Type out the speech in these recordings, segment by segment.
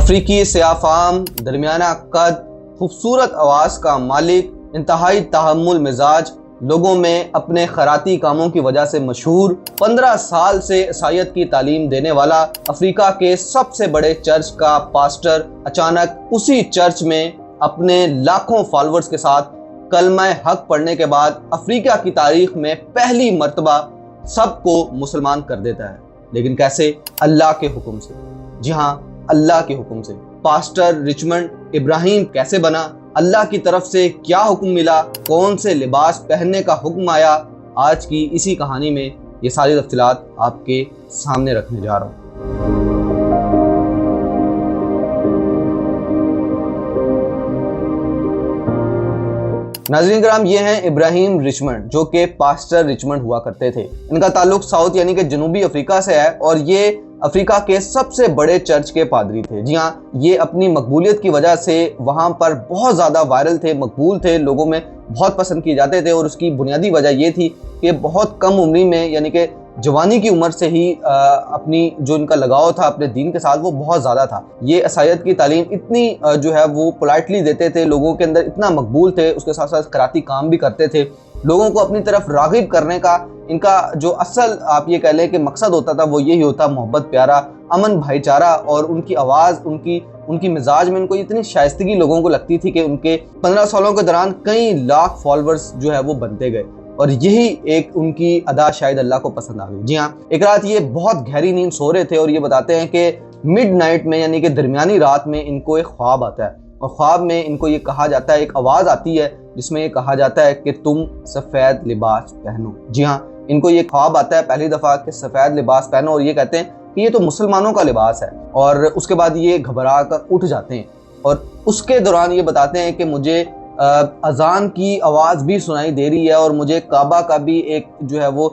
अफ्रीकी सयाफाम, दरमियाना कद, खूबसूरत आवाज़ का मालिक, इंतहाई तहम्मुल मिजाज, लोगों में अपने खैराती कामों की वजह से मशहूर, 15 साल से ईसाईयत की तालीम देने वाला, अफ्रीका के सबसे बड़े चर्च का पास्टर अचानक उसी चर्च में अपने लाखों फॉलोअर्स के साथ कलमा हक पढ़ने के बाद अफ्रीका की तारीख में पहली मर्तबा सबको मुसलमान कर देता है। लेकिन कैसे? अल्लाह के हुक्म से। जी हाँ, अल्लाह के हुक्म से। पास्टर रिचमंड इब्राहिम कैसे बना? अल्लाह की तरफ से क्या हुक्म मिला? कौन से लिबास पहनने का हुक्म आया? आज की इसी कहानी में ये सारी तफसीलात आपके सामने रखने जा रहा हूँ। नाज़रीन किराम, ये हैं इब्राहिम रिचमंड, जो कि पास्टर रिचमंड हुआ करते थे। इनका ताल्लुक साउथ यानी कि जनूबी अफ्रीका से है और ये अफ्रीका के सबसे बड़े चर्च के पादरी थे। जी हाँ, ये अपनी मकबूलियत की वजह से वहाँ पर बहुत ज़्यादा वायरल थे, मकबूल थे, लोगों में बहुत पसंद किए जाते थे। और उसकी बुनियादी वजह ये थी कि बहुत कम उम्र में यानी कि जवानी की उम्र से ही अपनी जो इनका लगाव था अपने दीन के साथ वो बहुत ज़्यादा था। ये ईसाईयत की तालीम इतनी जो है वो पोलाइटली देते थे, लोगों के अंदर इतना मकबूल थे, उसके साथ साथ कराती काम भी करते थे। लोगों को अपनी तरफ राग़िब करने का इनका जो असल आप ये कह लें कि मकसद होता था वो यही होता, मोहब्बत, प्यारा, अमन, भाईचारा। और उनकी आवाज़, उनकी मिजाज में इनको इतनी शाइस्तगी लोगों को लगती थी कि उनके 15 सालों के दौरान कई लाख फॉलोअर्स जो है वो बनते गए। और यही एक उनकी अदा शायद अल्लाह को पसंद आ गई। जी हाँ, एक रात ये बहुत गहरी नींद सो रहे थे और ये बताते हैं कि मिडनाइट में यानी कि दरमियानी रात में इनको एक ख्वाब आता है। और ख्वाब में इनको ये कहा जाता है, एक आवाज़ आती है जिसमें ये कहा जाता है कि तुम सफ़ेद लिबास पहनो। जी हाँ, इनको ये ख्वाब आता है पहली दफ़ा कि सफ़ेद लिबास पहनो और ये कहते हैं कि ये तो मुसलमानों का लिबास है। और उसके बाद ये घबरा कर उठ जाते हैं और उसके दौरान ये बताते हैं कि मुझे अजान की आवाज़ भी सुनाई दे रही है और मुझे काबा का भी एक जो है वो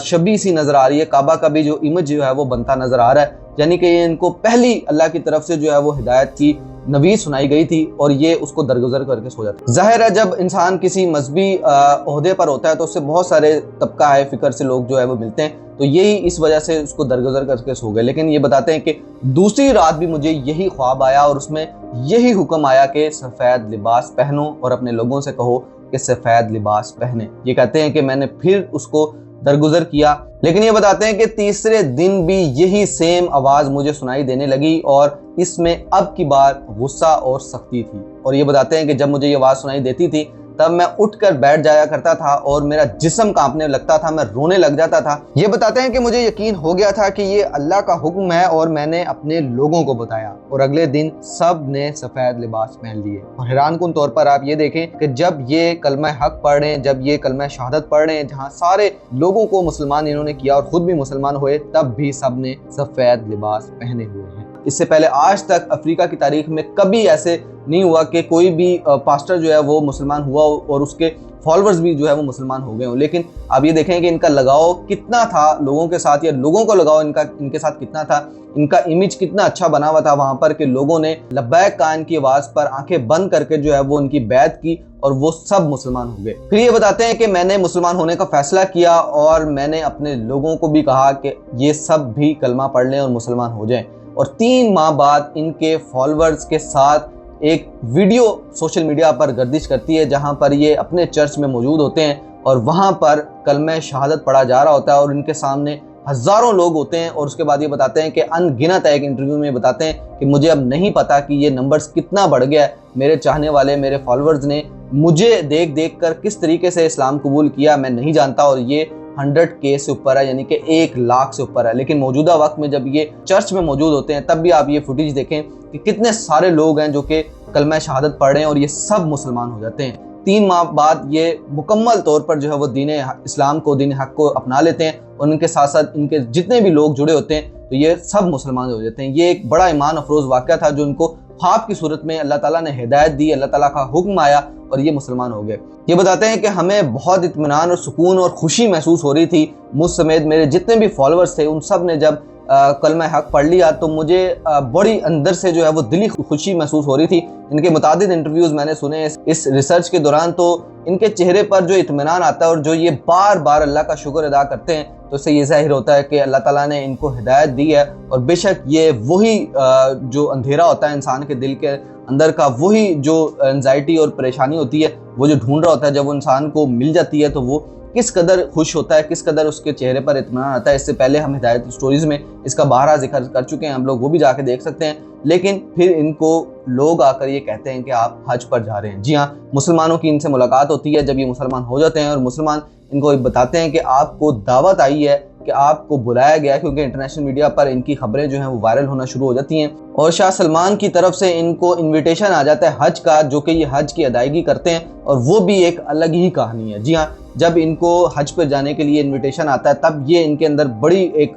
शबी सी नज़र आ रही है, काबा का भी जो इमेज जो है वो बनता नज़र आ रहा है। यानी कि ये इनको पहली अल्लाह की तरफ से जो है वो हिदायत की नवीज़ सुनाई गई थी और ये उसको दरगुजर करके सो जाता है। ज़ाहिर है, जब इंसान किसी मजहबी ओहदे पर होता है तो उससे बहुत सारे तबका है, फ़िक्र से लोग जो है वो मिलते हैं, तो यही इस वजह से उसको दरगुजर करके सो गए। लेकिन ये बताते हैं कि दूसरी रात भी मुझे यही ख्वाब आया और उसमें यही हुक्म आया कि सफ़ेद लिबास पहनो और अपने लोगों से कहो कि सफ़ेद लिबास पहने। ये कहते हैं कि मैंने फिर उसको दरगुजर किया। लेकिन ये बताते हैं कि तीसरे दिन भी यही सेम आवाज़ मुझे सुनाई देने लगी और इसमें अब की बार गुस्सा और सख्ती थी। और ये बताते हैं कि जब मुझे ये आवाज़ सुनाई देती थी तब मैं उठकर बैठ जाया करता था और मेरा जिस्म कांपने लगता था, मैं रोने लग जाता था। ये बताते हैं कि मुझे यकीन हो गया था कि ये अल्लाह का हुक्म है और मैंने अपने लोगों को बताया और अगले दिन सब ने सफ़ेद लिबास पहन लिए। और हैरानकुन तौर पर आप ये देखें कि जब ये कलमा हक पढ़ रहे हैं, जब ये कलमा शहादत पढ़ रहे हैं, जहाँ सारे लोगों को मुसलमान इन्होंने किया और खुद भी मुसलमान हुए, तब भी सब ने सफ़ेद लिबास पहने हुए हैं। इससे पहले आज तक अफ्रीका की तारीख में कभी ऐसे नहीं हुआ कि कोई भी पास्टर जो है वो मुसलमान हुआ और उसके फॉलोअर्स भी जो है वो मुसलमान हो गए हों। लेकिन आप ये देखें कि इनका लगाव कितना था लोगों के साथ, या लोगों को लगाव इनके साथ कितना था, इनका इमेज कितना अच्छा बना हुआ था वहाँ पर कि लोगों ने लब्बैक कान की आवाज़ पर आंखें बंद करके जो है वो उनकी बैत की और वो सब मुसलमान हो गए। फिर ये बताते हैं कि मैंने मुसलमान होने का फैसला किया और मैंने अपने लोगों को भी कहा कि ये सब भी कलमा पढ़ लें और मुसलमान हो जाएं। और 3 माह बाद इनके फॉलोअर्स के साथ एक वीडियो सोशल मीडिया पर गर्दिश करती है जहां पर ये अपने चर्च में मौजूद होते हैं और वहां पर कलमा शहादत पढ़ा जा रहा होता है और इनके सामने हज़ारों लोग होते हैं। और उसके बाद ये बताते हैं कि अनगिनत है, एक इंटरव्यू में बताते हैं कि मुझे अब नहीं पता कि ये नंबर्स कितना बढ़ गया है। मेरे चाहने वाले, मेरे फॉलोअर्स ने मुझे देख कर किस तरीके से इस्लाम कबूल किया मैं नहीं जानता और ये 100K से ऊपर है, यानी कि 1 लाख से ऊपर है। लेकिन मौजूदा वक्त में जब ये चर्च में मौजूद होते हैं तब भी आप ये फुटेज देखें कि कितने सारे लोग हैं जो कि कलमा शहादत पढ़ रहे हैं और ये सब मुसलमान हो जाते हैं। 3 माह बाद ये मुकम्मल तौर पर जो है वो दीन इस्लाम को, दीन हक को अपना लेते हैं और उनके साथ साथ इनके जितने भी लोग जुड़े होते हैं तो ये सब मुसलमान हो जाते हैं। ये एक बड़ा ईमान अफरोज़ वाक़या था जो उनको ख्वाब की सूरत में अल्लाह ताला ने हिदायत दी, अल्लाह ताला का हुक्म आया और ये मुसलमान हो गए। ये बताते हैं कि हमें बहुत इत्मीनान और सुकून और खुशी महसूस हो रही थी, मुझ समेत मेरे जितने भी फॉलोअर्स थे उन सब ने जब कलमा हक पढ़ लिया तो मुझे बड़ी अंदर से जो है वो दिली खुशी महसूस हो रही थी। इनके मुतादिद इंटरव्यूज़ मैंने सुने इस रिसर्च के दौरान, तो इनके चेहरे पर जो इत्मीनान आता है और जो ये बार बार अल्लाह का शुक्र अदा करते हैं, तो इससे ये ज़ाहिर होता है कि अल्लाह ताला ने इनको हिदायत दी है। और बेशक ये वही जो अंधेरा होता है इंसान के दिल के अंदर का, वही जो एंजाइटी और परेशानी होती है, वो जो ढूंढ रहा होता है, जब वो इंसान को मिल जाती है तो वो किस कदर खुश होता है, किस कदर उसके चेहरे पर इत्मीनान आता है। इससे पहले हम हिदायत स्टोरीज़ में इसका बारहा जिक्र कर चुके हैं, हम लोग वो भी जाके देख सकते हैं। लेकिन फिर इनको लोग आकर ये कहते हैं कि आप हज पर जा रहे हैं। जी हाँ, मुसलमानों की इनसे मुलाकात होती है जब ये मुसलमान हो जाते हैं, और मुसलमान इनको बताते हैं कि आपको दावत आई है, कि आपको बुलाया गया है, क्योंकि इंटरनेशनल मीडिया पर इनकी खबरें जो हैं वो वायरल होना शुरू हो जाती हैं। और शाह सलमान की तरफ से इनको इन्विटेशन आ जाता है हज का, जो कि ये हज की अदायगी करते हैं, और वो भी एक अलग ही कहानी है। जी हाँ, जब इनको हज पर जाने के लिए इन्विटेशन आता है तब ये इनके अंदर बड़ी एक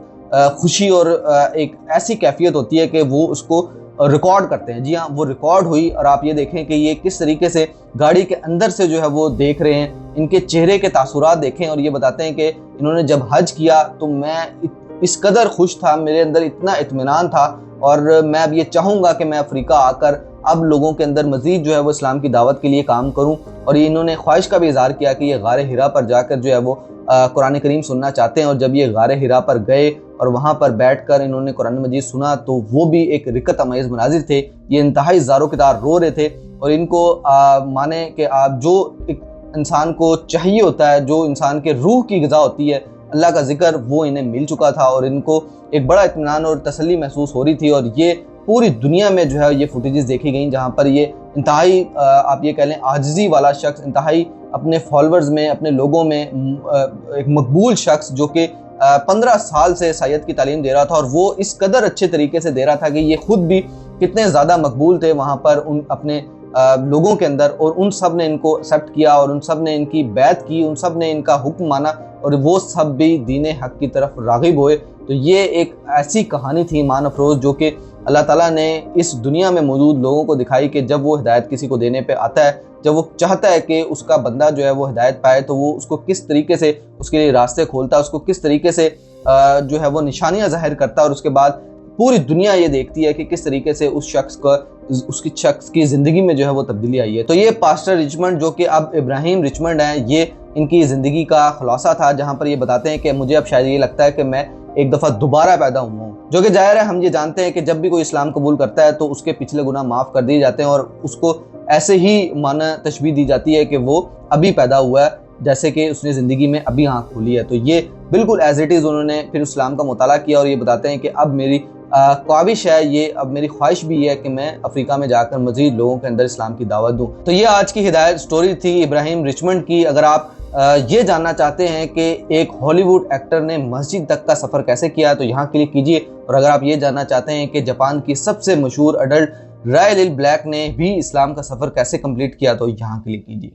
खुशी और एक ऐसी कैफियत होती है कि वो उसको रिकॉर्ड करते हैं। जी हाँ, वो रिकॉर्ड हुई, और आप ये देखें कि ये किस तरीके से गाड़ी के अंदर से जो है वो देख रहे हैं, इनके चेहरे के तासुरात देखें, और ये बताते हैं कि इन्होंने जब हज किया तो मैं इस कदर खुश था, मेरे अंदर इतना इत्मीनान था, और मैं अब ये चाहूँगा कि मैं अफ्रीका आकर अब लोगों के अंदर मज़ीद जो है वो इस्लाम की दावत के लिए काम करूँ। और ये इन्होंने ख्वाहिश का भी इज़हार किया कि ये गारे हिरा पर जाकर जो है वो कुरान करीम सुनना चाहते हैं। और जब ये गारे हिरा पर गए और वहाँ पर बैठकर इन्होंने कुरान मजीद सुना, तो वो भी एक रिकत अमेज़ मनाजिर थे। ये इंतहाई ज़ारो कितार रो रहे थे, और इनको माने कि आप जो एक इंसान को चाहिए होता है, जो इंसान के रूह की ग़िज़ा होती है, अल्लाह का ज़िक्र, वो इन्हें मिल चुका था, और इनको एक बड़ा इत्मीनान और तसल्ली महसूस हो रही थी। और ये पूरी दुनिया में जो है ये फुटेजेस देखी गई जहाँ पर ये इंतहाई आप ये कह लें आजिज़ी वाला शख्स, इंतहाई अपने फॉलोअर्स में, अपने लोगों में एक मकबूल शख्स, जो कि 15 साल से सैयद की तालीम दे रहा था, और वो इस कदर अच्छे तरीके से दे रहा था कि ये खुद भी कितने ज़्यादा मकबूल थे वहाँ पर उन अपने लोगों के अंदर, और उन सब ने इनको एक्सेप्ट किया, और उन सब ने इनकी बैत की, उन सब ने इनका हुक्म माना, और वो सब भी दीन हक की तरफ राग़िब हुए। तो ये एक ऐसी कहानी थी ईमान अफरोज़, जो कि अल्लाह ताला ने इस दुनिया में मौजूद लोगों को दिखाई कि जब वो हिदायत किसी को देने पे आता है, जब वो चाहता है कि उसका बंदा जो है वो हिदायत पाए, तो वो उसको किस तरीके से उसके लिए रास्ते खोलता है, उसको किस तरीके से जो है वो निशानियां ज़ाहिर करता है, और उसके बाद पूरी दुनिया ये देखती है कि किस तरीके से उस शख्स की ज़िंदगी में जो है वो तब्दीली आई है। तो ये पास्टर रिचमंड, जो कि अब इब्राहिम रिचमंड हैं, ये इनकी ज़िंदगी का खुलासा था, जहाँ पर ये बताते हैं कि मुझे अब शायद ये लगता है कि मैं एक दफ़ा दोबारा पैदा हुआ हूँ। जो कि जाहिर है, हम ये जानते हैं कि जब भी कोई इस्लाम कबूल करता है तो उसके पिछले गुनाह माफ़ कर दिए जाते हैं, और उसको ऐसे ही माना तशबीह दी जाती है कि वो अभी पैदा हुआ है, जैसे कि उसने ज़िंदगी में अभी आँख खोली है। तो ये बिल्कुल एज इट इज़ उन्होंने फिर इस्लाम का मुताला किया, और ये बताते हैं कि अब मेरी ख्वाहिश है, ये अब मेरी ख्वाहिश भी है कि मैं अफ्रीका में जाकर मज़ीद लोगों के अंदर इस्लाम की दावत दूँ। तो ये आज की हिदायत स्टोरी थी इब्राहिम रिचमंड की। अगर आप ये जानना चाहते हैं कि एक हॉलीवुड एक्टर ने मस्जिद तक का सफ़र कैसे किया, तो यहाँ क्लिक कीजिए। और अगर आप ये जानना चाहते हैं कि जापान की सबसे मशहूर अडल्ट राय लिल ब्लैक ने भी इस्लाम का सफ़र कैसे कंप्लीट किया, तो यहाँ क्लिक कीजिए।